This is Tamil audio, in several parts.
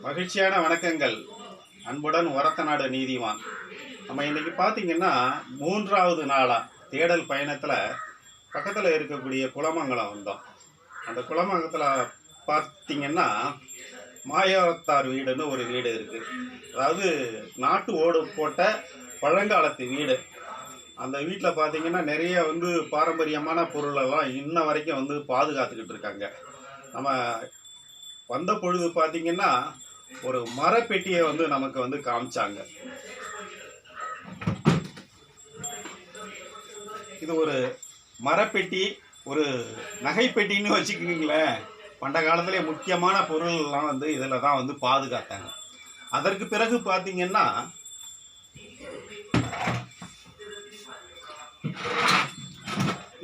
மகிழ்ச்சியான வணக்கங்கள். அன்புடன் ஒரத்தநாடு நீதிவான். நம்ம இன்னைக்கு பார்த்தீங்கன்னா மூன்றாவது நாளா தேடல் பயணத்தில் பக்கத்தில் இருக்கக்கூடிய குளமங்கலம் வந்தோம். அந்த குளமங்கலத்தில் பார்த்தீங்கன்னா மாயோரத்தார் வீடுன்னு ஒரு வீடு இருக்குது. அதாவது நாட்டு ஓடு போட்ட பழங்காலத்து வீடு. அந்த வீட்டில் பார்த்தீங்கன்னா நிறைய பாரம்பரியமான பொருளெல்லாம் இன்ன வரைக்கும் பாதுகாத்துக்கிட்டு இருக்காங்க. நம்ம வந்த பொழுது பார்த்தீங்கன்னா ஒரு மரப்பெட்டியை நமக்கு காமிச்சாங்க. இது ஒரு மரப்பெட்டி, ஒரு நகைப்பெட்டின்னு வச்சுக்கிங்களேன். பண்ட காலத்திலே முக்கியமான பொருள்லாம் இதில் தான் பாதுகாத்தாங்க. அதற்கு பிறகு பார்த்தீங்கன்னா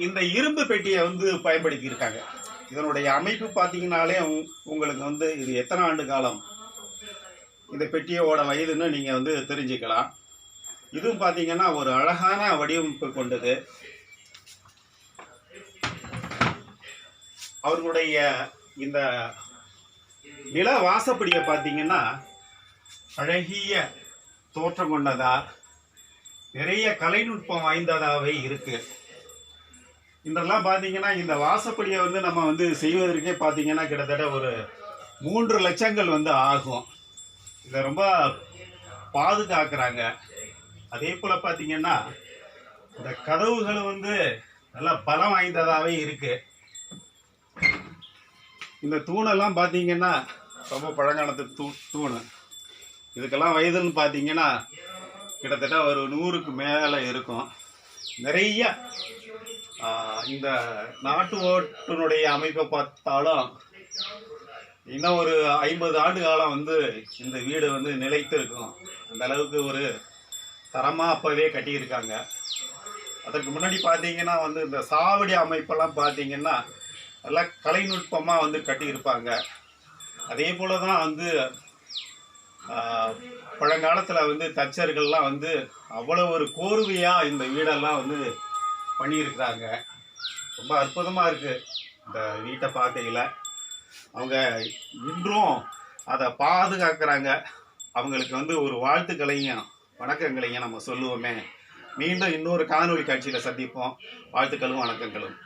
இந்த இரும்பு பெட்டியை பயன்படுத்தி இருக்காங்க. இதனுடைய அமைப்பு பார்த்தீங்கன்னாலே உங்களுக்கு இது எத்தனை ஆண்டு காலம் இந்த பெட்டியோட வயதுன்னு நீங்கள் தெரிஞ்சுக்கலாம். இதுவும் பார்த்தீங்கன்னா ஒரு அழகான வடிவமைப்பு கொண்டது. அவர்களுடைய இந்த நில வாசப்படியை பார்த்தீங்கன்னா அழகிய தோற்றம் கொண்டதா, நிறைய கலைநுட்பம் வாய்ந்ததாகவே இருக்கு. இன்றெல்லாம் பார்த்தீங்கன்னா இந்த வாசப்படியை நம்ம செய்வதற்கே பார்த்தீங்கன்னா கிட்டத்தட்ட ஒரு 3 லட்சங்கள் ஆகும். இதை ரொம்ப பாதுகாக்கிறாங்க. அதே போல் பார்த்தீங்கன்னா இந்த கதவுகள் நல்லா பலம் வாய்ந்ததாகவே இருக்கு. இந்த தூணெல்லாம் பார்த்தீங்கன்னா ரொம்ப பழங்காலத்து தூண். இதுக்கெல்லாம் வயதுன்னு பார்த்தீங்கன்னா கிட்டத்தட்ட ஒரு 100க்கு மேலே இருக்கும். நிறைய இந்த நாட்டு ஓட்டுனுடைய அமைப்பை பார்த்தாலும் இன்னும் ஒரு 50 ஆண்டு காலம் இந்த வீடு நிலைத்து இருக்கும். அந்த அளவுக்கு ஒரு தரமாக அப்போவே கட்டியிருக்காங்க. அதற்கு முன்னாடி பார்த்தீங்கன்னா இந்த சாவடி அமைப்பெல்லாம் பார்த்தீங்கன்னா நல்லா கலைநுட்பமாக கட்டியிருப்பாங்க. அதே போல் தான் பழங்காலத்தில் தச்சர்கள்லாம் அவ்வளோ ஒரு கோர்வையாக இந்த வீடெல்லாம் பண்ணியிருக்கிறாங்க. ரொம்ப அற்புதமாக இருக்குது இந்த வீட்டை பார்க்கையில். அவங்க இன்றும் அதை பாதுகாக்கிறாங்க. அவங்களுக்கு ஒரு வாழ்த்துக்களையும் வணக்கங்களையும் நம்ம சொல்லுவோமே. மீண்டும் இன்னொரு காணொளி காட்சியில் சந்திப்போம். வாழ்த்துக்களும் வணக்கங்களும்.